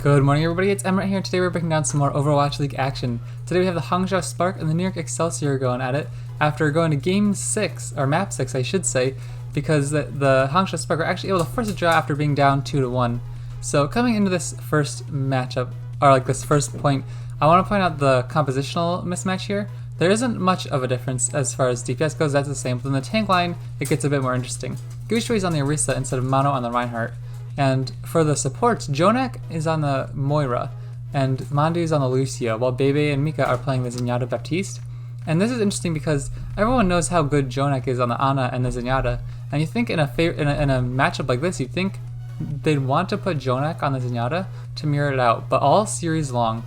Good morning everybody, it's Emmerich here, and today we're breaking down some more Overwatch League action. Today we have the Hangzhou Spark and the NYXL going at it after going to game 6, or map 6 I should say, because the Hangzhou Spark were actually able to force a draw after being down 2-1. So coming into this first matchup, or like this first point, I want to point out the compositional mismatch here. There isn't much of a difference as far as DPS goes, that's the same, but in the tank line it gets a bit more interesting. Guishui's on the Orisa instead of Mano on the Reinhardt. And for the supports, Jonak is on the Moira, and Mandu is on the Lucio, while Bebe and Mika are playing the Zenyatta Baptiste. And this is interesting because everyone knows how good Jonak is on the Ana and the Zenyatta, and you think in a matchup like this, you'd think they'd want to put Jonak on the Zenyatta to mirror it out, but all series long,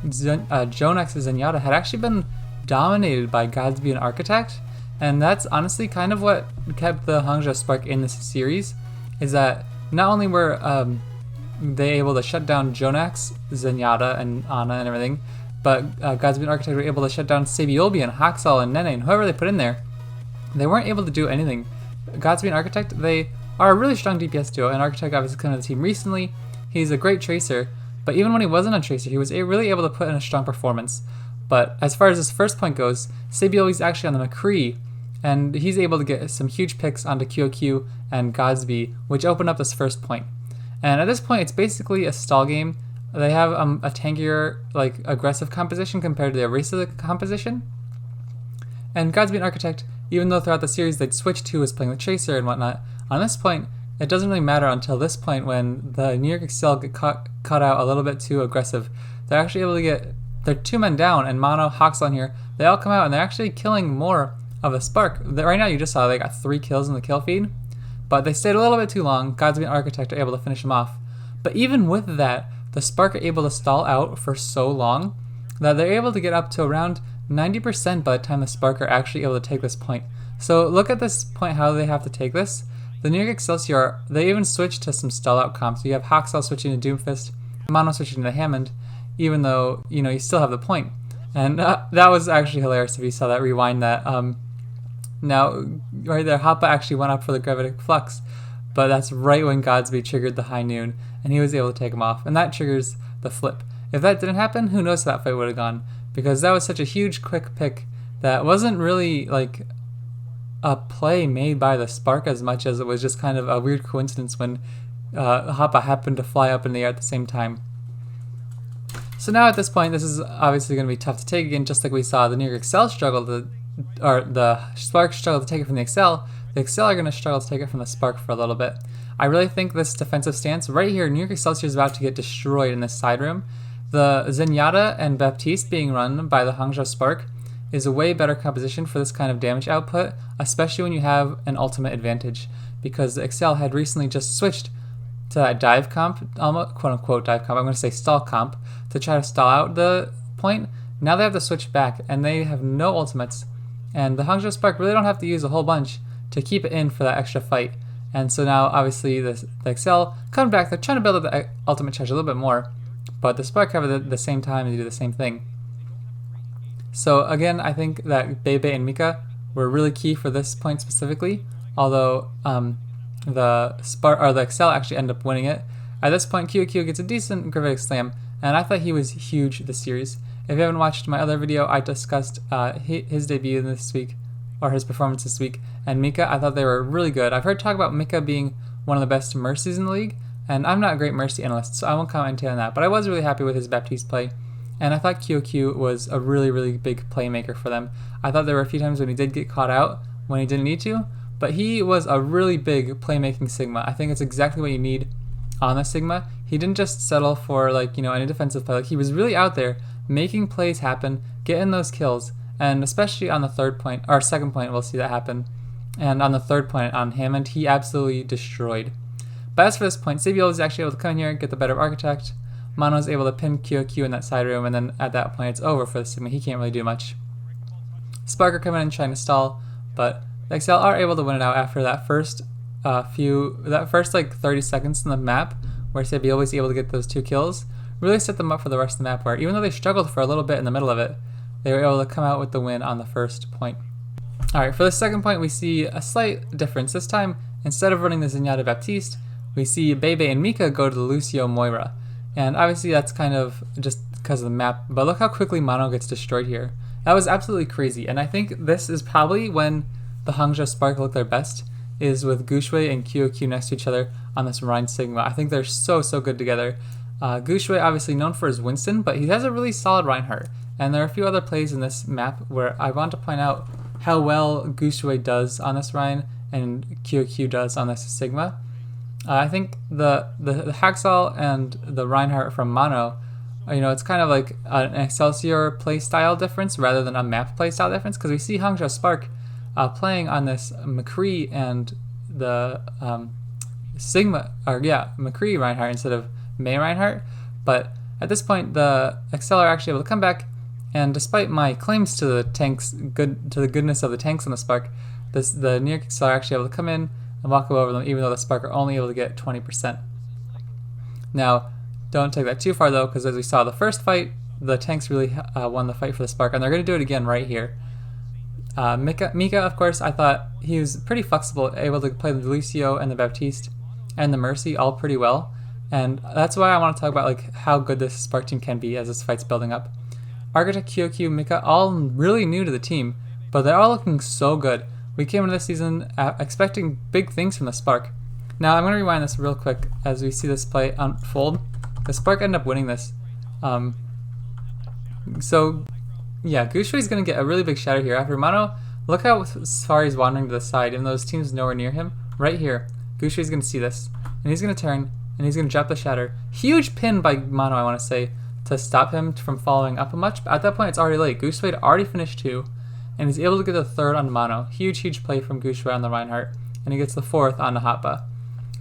Jonak's Zenyatta had actually been dominated by Godsby and Architect, and that's honestly kind of what kept the Hangzhou Spark in this series, is that not only were they able to shut down Jonak's Zenyatta and Ana and everything, but Godsby and Architect were able to shut down Sabiolbi and Haxal and Nene and whoever they put in there. They weren't able to do anything. Godsby and Architect, they are a really strong DPS duo, and Architect obviously came to the team recently. He's a great tracer, but even when he wasn't a tracer, he was really able to put in a strong performance. But as far as this first point goes, Sabiolbi's actually on the McCree, and he's able to get some huge picks onto QQ and Godsby, which opened up this first point. And at this point, it's basically a stall game. They have a tankier, like, aggressive composition compared to the Orisa composition. And Godsby and Architect, even though throughout the series they'd switch to as playing the Tracer and whatnot, on this point, it doesn't really matter until this point when the NYXL get caught out a little bit too aggressive. They're actually able to get their 2 men down, and Mano, Haxal in here, they all come out and they're actually killing more of a Spark. Right now you just saw they got 3 kills in the kill feed, but they stayed a little bit too long. Godsby and Architect are able to finish them off. But even with that, the Spark are able to stall out for so long that they're able to get up to around 90% by the time the Spark are actually able to take this point. So look at this point, how they have to take this. The NYXL, they even switched to some stall out comps. You have Haxal switching to Doomfist, Mano switching to Hammond, even though, you know, you still have the point. And that was actually hilarious if you saw that, rewind that. Now, right there, Hoppa actually went up for the Gravitic Flux, but that's right when Godsby triggered the High Noon, and he was able to take him off, and that triggers the flip. If that didn't happen, who knows how that fight would have gone, because that was such a huge quick pick that wasn't really like a play made by the Spark as much as it was just kind of a weird coincidence when Hoppa happened to fly up in the air at the same time. So now at this point, this is obviously going to be tough to take again, just like we saw the NYXL struggle to, or the Spark struggle to take it from the XL. The XL are going to struggle to take it from the Spark for a little bit. I really think this defensive stance right here, NYXL is about to get destroyed in this side room. The Zenyatta and Baptiste being run by the Hangzhou Spark is a way better composition for this kind of damage output, especially when you have an ultimate advantage, because the XL had recently just switched to that dive comp, quote unquote dive comp, I'm going to say stall comp, to try to stall out the point. Now they have to switch back, and they have no ultimates, and the Hangzhou Spark really don't have to use a whole bunch to keep it in for that extra fight. And so now obviously the XL come back, they're trying to build up the ultimate charge a little bit more, but the Spark have the same time to do the same thing. So again, I think that Bebe and Mika were really key for this point specifically, although the Spark or the XL actually end up winning it. At this point, QQ gets a decent Gravitic Slam, and I thought he was huge this series. If you haven't watched my other video, I discussed his debut this week, or his performance this week, and Mika, I thought they were really good. I've heard talk about Mika being one of the best Mercies in the league, and I'm not a great Mercy analyst, so I won't comment on that, but I was really happy with his Baptiste play, and I thought QQ was a really, really big playmaker for them. I thought there were a few times when he did get caught out when he didn't need to, but he was a really big playmaking Sigma. I think it's exactly what you need on the Sigma. He didn't just settle for, like, you know, any defensive play. Like, he was really out there making plays happen, getting those kills, and especially on the third point, or second point, we'll see that happen. And on the third point on Hammond, he absolutely destroyed. But as for this point, Sabiolbi is actually able to come in here and get the better of Architect. Mano is able to pin QQ in that side room, and then at that point it's over for the Sigma. He can't really do much. Spark are coming in trying to stall, but the XL are able to win it out after that first like 30 seconds in the map, where Sabiolbi is able to get those 2 kills. Really set them up for the rest of the map, where even though they struggled for a little bit in the middle of it, they were able to come out with the win on the first point. Alright, for the second point we see a slight difference. This time, instead of running the Zenyatta Baptiste, we see Bebe and Mika go to the Lucio Moira. And obviously that's kind of just because of the map, but look how quickly Mono gets destroyed here. That was absolutely crazy, and I think this is probably when the Hangzhou Spark look their best, is with Gushui and QOQ next to each other on this Rhine Sigma. I think they're so good together. Gushui obviously known for his Winston, but he has a really solid Reinhardt. And there are a few other plays in this map where I want to point out how well Gushui does on this Rhine and QOQ does on this Sigma. I think the Hangzhou and the Reinhardt from Mono, it's kind of like an Excelsior play style difference rather than a map play style difference, because we see Hangzhou Spark playing on this McCree and the McCree Reinhardt instead of May Reinhardt. But at this point, the XL are actually able to come back, and despite my claims to the goodness of the tanks on the Spark, the NYXL are actually able to come in and walk over them, even though the Spark are only able to get 20%. Now, don't take that too far though, because as we saw the first fight, the tanks really won the fight for the Spark, and they're going to do it again right here. Mika, of course, I thought he was pretty flexible, able to play the Lucio and the Baptiste and the Mercy all pretty well, and that's why I want to talk about like how good this Spark team can be as this fight's building up. Architect, QOQ, Mika, all really new to the team, but they're all looking so good. We came into this season expecting big things from the Spark. Now I'm going to rewind this real quick as we see this play unfold. The Spark ended up winning this. Yeah, Gushui's going to get a really big shatter here. After Mono, look how far he's wandering to the side, even though his team's nowhere near him. Right here, Gushui's going to see this, and he's going to turn, and he's going to drop the shatter. Huge pin by Mono, I want to say, to stop him from following up a much, but at that point it's already late. Gushui had already finished 2, and he's able to get the 3rd on Mono. Huge play from Gushui on the Reinhardt, and he gets the 4th on the Happa.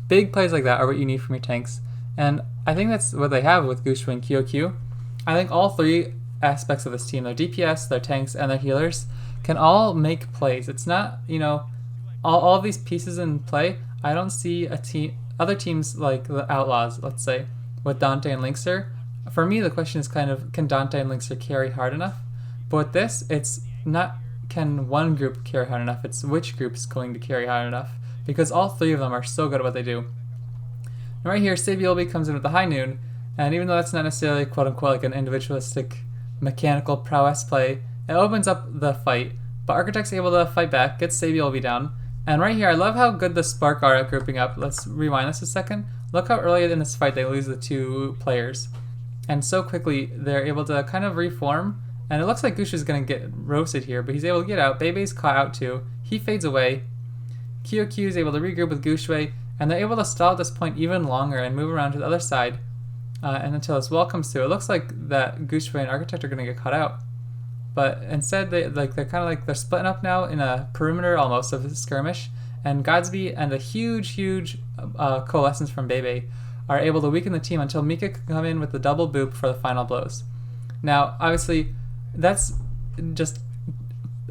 Big plays like that are what you need from your tanks, and I think that's what they have with Gushui and QOQ. I think all 3 aspects of this team, their DPS, their tanks, and their healers, can all make plays. It's not, all of these pieces in play. I don't see other teams like the Outlaws, let's say, with Dante and Linkser. For me, the question is kind of, can Dante and Linkser carry hard enough? But with this, it's not can one group carry hard enough, it's which group's going to carry hard enough, because all 3 of them are so good at what they do. And right here, Sabiolbi comes in with the High Noon, and even though that's not necessarily quote-unquote like an individualistic mechanical prowess play, it opens up the fight, but Architect's able to fight back, gets Sabiolbi down, and right here, I love how good the Spark are at grouping up. Let's rewind this a second. Look how early in this fight they lose the 2 players, and so quickly they're able to kind of reform, and it looks like Gushui's going to get roasted here, but he's able to get out. Bebe's caught out too. He fades away. QOQ is able to regroup with Gushui, and they're able to stall at this point even longer and move around to the other side. And until this wall comes through, it looks like that Gushui and Architect are going to get caught out. But instead, they're splitting up now in a perimeter almost of a skirmish, and Godsby and a huge coalescence from Bebe are able to weaken the team until Mika can come in with the double boop for the final blows. Now, obviously, that's just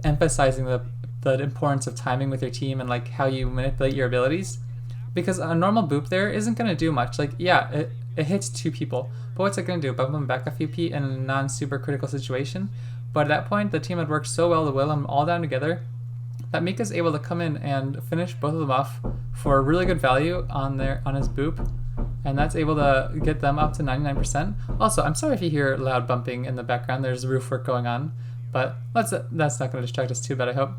emphasizing the importance of timing with your team and like how you manipulate your abilities, because a normal boop there isn't going to do much. Like, yeah, it hits 2 people, but what's it going to do? Bump them back a few feet in a non-super critical situation? But at that point, the team had worked so well to will them all down together that Mika's able to come in and finish both of them off for a really good value on his boop, and that's able to get them up to 99%. Also, I'm sorry if you hear loud bumping in the background. There's roof work going on, but that's not going to distract us too bad, I hope.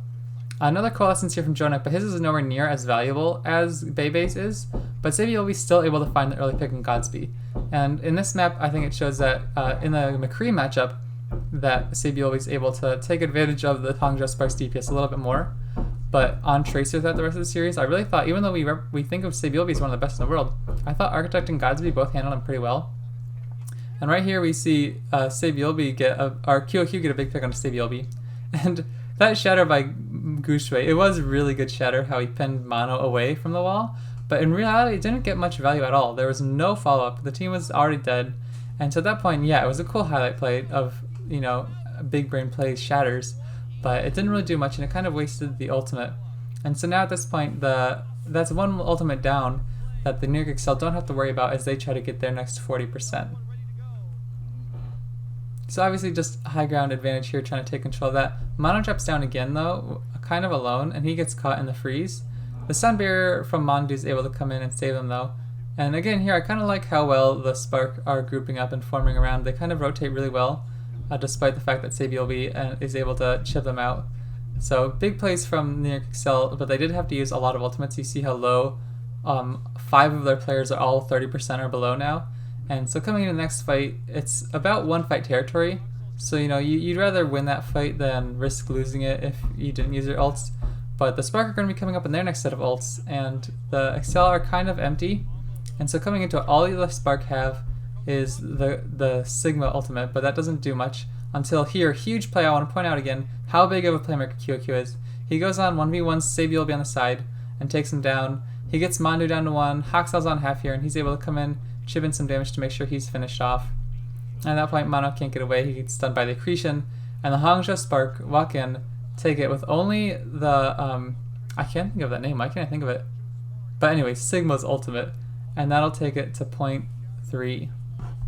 Another coalescence here from Jonak, but his is nowhere near as valuable as Bebe's is, but Sabiolbi's still able to find the early pick in Godsby. And in this map, I think it shows that in the McCree matchup, that Sabiolbi's able to take advantage of the Hangzhou Sparks DPS a little bit more. But on Tracer throughout the rest of the series, I really thought, even though we think of Sabiolbi as one of the best in the world, I thought Architect and Godsby both handled him pretty well. And right here we see Sabiolbi or QOQ get a big pick on Sabiolbi. And that shatter by Gushui, it was really good shatter, how he pinned Mono away from the wall, but in reality it didn't get much value at all. There was no follow-up, the team was already dead, and so at that point, yeah, it was a cool highlight play of, big brain play shatters, but it didn't really do much, and it kind of wasted the ultimate. And so now at this point, that's one ultimate down that the NYXL don't have to worry about as they try to get their next 40%. So obviously just high ground advantage here, trying to take control of that. Mono drops down again though, kind of alone, and he gets caught in the freeze. The Sun Barrier from Mondu is able to come in and save him though, And again here, I kind of like how well the Spark are grouping up and forming around. They kind of rotate really well, despite the fact that Sabiolbe is able to chip them out. So big plays from NYXL, but they did have to use a lot of ultimates. You see how low 5 of their players are all 30% or below now. And so coming into the next fight, it's about one fight territory. So you'd rather win that fight than risk losing it if you didn't use your ults. But the Spark are going to be coming up in their next set of ults, and the XL are kind of empty. And so coming into it, all the Spark have is the Sigma ultimate, but that doesn't do much until here. Huge play, I want to point out again how big of a playmaker QQ is. He goes on 1v1 Sabiolbe on the side and takes him down. He gets Mandu down to 1, Hangzhou's on half here, and he's able to come in, chip in some damage to make sure he's finished off. And at that point, Mano can't get away, he gets stunned by the accretion, and the Hangzhou Spark walk in, take it with only the, I can't think of that name, why can't I think of it? But anyway, Sigma's ultimate, and that'll take it to point 3.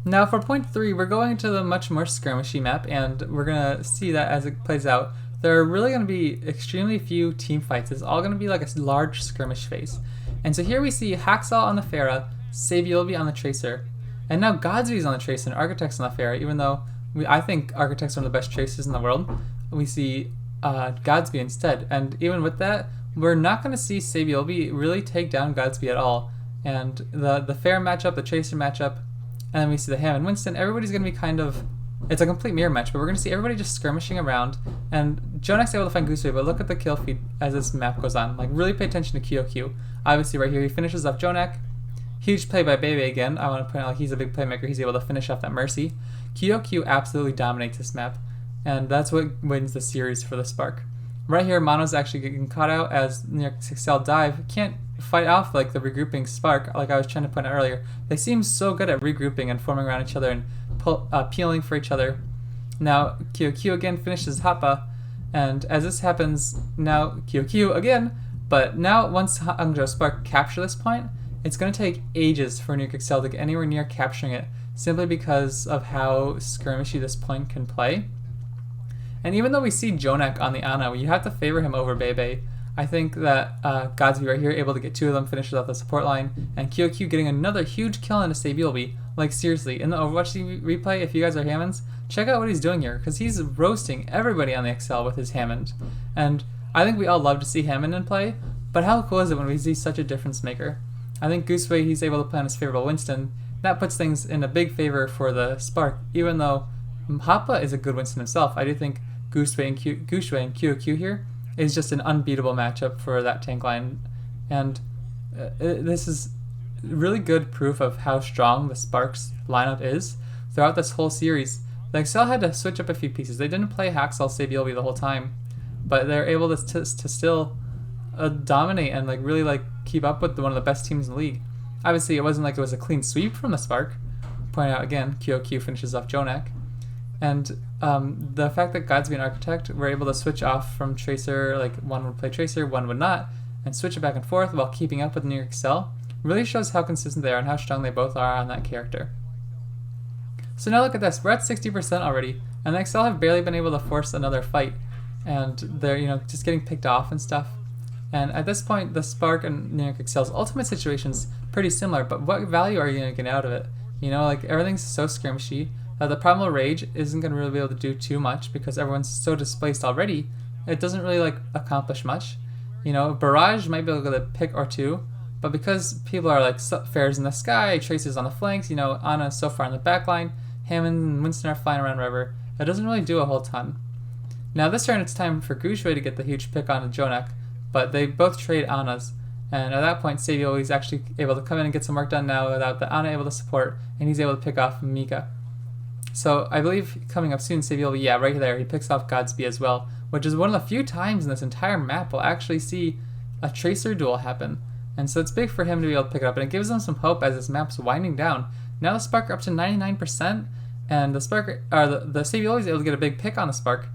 Now for point 3, we're going to the much more skirmishy map, and we're going to see that as it plays out. There are really going to be extremely few team fights. It's all going to be like a large skirmish phase. And so here we see Hangzhou on the Pharah, Sabiolbe on the Tracer, and now Godsby's on the Tracer and Architect's on the Pharah, even though I think Architect's one of the best Tracers in the world. We see Godsby instead, and even with that, we're not going to see Sabiolbe really take down Godsby at all. And the Pharah matchup, the Tracer matchup, and then we see the Ham and Winston, everybody's going to be kind of, it's a complete mirror match, but we're going to see everybody just skirmishing around, and JoNak's able to find Gooseway, but look at the kill feed as this map goes on. Like, really pay attention to QQ. Obviously right here, he finishes off JoNak. Huge play by Bebe again. I want to point out, like, he's a big playmaker. He's able to finish off that Mercy. QQ absolutely dominates this map, and that's what wins the series for the Spark. Right here, Mano's actually getting caught out as NYXL dive. Can't fight off like the regrouping Spark, like I was trying to point out earlier. They seem so good at regrouping and forming around each other and peeling for each other. Now QQ again finishes Happa, and as this happens, now QQ again, but now once Hangzhou Spark capture this point, it's going to take ages for NYXL to get anywhere near capturing it, simply because of how skirmishy this point can play. And even though we see JoNak on the Ana, you have to favor him over Bebe. I think that Godsby right here, able to get 2 of them, finishes off the support line, and QQ getting another huge kill into Sabiolbe. Like seriously, in the Overwatch replay, if you guys are Hammonds, check out what he's doing here, because he's roasting everybody on the XL with his Hammond. And I think we all love to see Hammond in play, but how cool is it when we see such a difference maker? I think Gooseway, he's able to play on his favorable Winston. That puts things in a big favor for the Spark, even though Happa is a good Winston himself. I do think Gooseway and QQ here is just an unbeatable matchup for that tank line, and this is really good proof of how strong the Sparks lineup is throughout this whole series. The XL had to switch up a few pieces. They didn't play Hangzhou Sabiolbe the whole time, but they're able to still dominate and like really like keep up with one of the best teams in the league. Obviously, it wasn't like it was a clean sweep from the Spark. Point out again, QQ finishes off JoNak. And the fact that Godsby and Architect were able to switch off from Tracer, like one would play Tracer, one would not, and switch it back and forth while keeping up with NYXL, really shows how consistent they are and how strong they both are on that character. So now look at this, we're at 60% already, and the XL have barely been able to force another fight, and they're just getting picked off and stuff. And at this point, the Spark and NYXL's ultimate situation's pretty similar, but what value are you going to get out of it? Like everything's so skirmishy. The Primal Rage isn't going to really be able to do too much because everyone's so displaced already. It doesn't really like accomplish much. Barrage might be able to pick or 2, but because people are like Pharah's in the sky, Tracer's on the flanks, Ana's so far in the back line, Hammond and Winston are flying around wherever, it doesn't really do a whole ton. Now this turn it's time for Gooseway to get the huge pick on JoNak, but they both trade Anas, and at that point Sabiolbe is actually able to come in and get some work done now without the Ana able to support, and he's able to pick off Mika. So I believe coming up soon, Sabiolbe, yeah, right there, he picks off Godsby as well, which is one of the few times in this entire map we'll actually see a Tracer duel happen. And so it's big for him to be able to pick it up, and it gives them some hope as this map's winding down. Now the Spark are up to 99%, and the Sabiolbe is able to get a big pick on the Spark,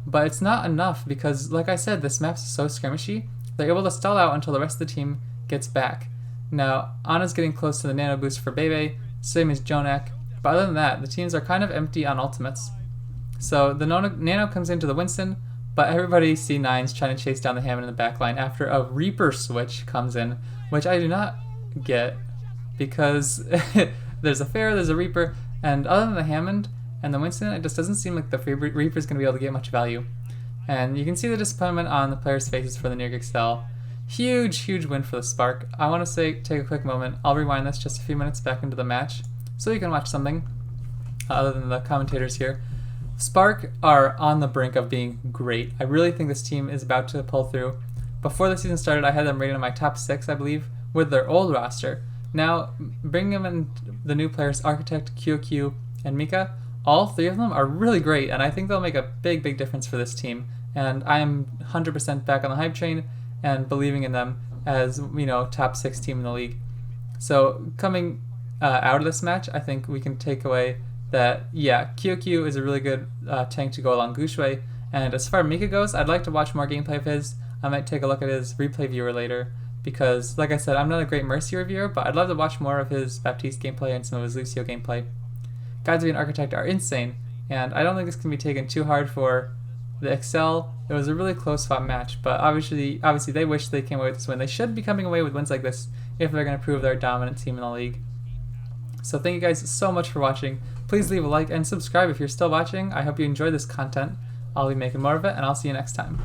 but it's not enough because, like I said, this map's so skirmishy, they're able to stall out until the rest of the team gets back. Now, Ana's getting close to the nano boost for Bebe, same as JoNak. But other than that, the teams are kind of empty on ultimates. So the nano comes into the Winston, but everybody C9's trying to chase down the Hammond in the backline after a Reaper switch comes in, which I do not get. because there's a Pharah, there's a Reaper, and other than the Hammond and the Winston, it just doesn't seem like the Reaper's going to be able to get much value. And you can see the disappointment on the players' faces for the NYXL. Huge win for the Spark. I want to take a quick moment. I'll rewind this just a few minutes back into the match so you can watch something other than the commentators here. Spark are on the brink of being great. I really think this team is about to pull through. Before the season started, I had them rated in my top 6, I believe, with their old roster. Now, bringing them in the new players, Architect, QQ, and Mika, all 3 of them are really great, and I think they'll make a big difference for this team. And I am 100% back on the hype train and believing in them as, top 6 team in the league. So coming out of this match, I think we can take away that, yeah, QQ is a really good tank to go along Gushui. And as far as Mika goes, I'd like to watch more gameplay of his. I might take a look at his replay viewer later because, like I said, I'm not a great Mercy reviewer, but I'd love to watch more of his Baptiste gameplay and some of his Lucio gameplay. Guides and Architect are insane, and I don't think this can be taken too hard for the XL. It was a really close fought match, but obviously they wish they came away with this win. They should be coming away with wins like this if they're going to prove they're a dominant team in the league. So thank you guys so much for watching. Please leave a like and subscribe if you're still watching. I hope you enjoyed this content. I'll be making more of it, and I'll see you next time.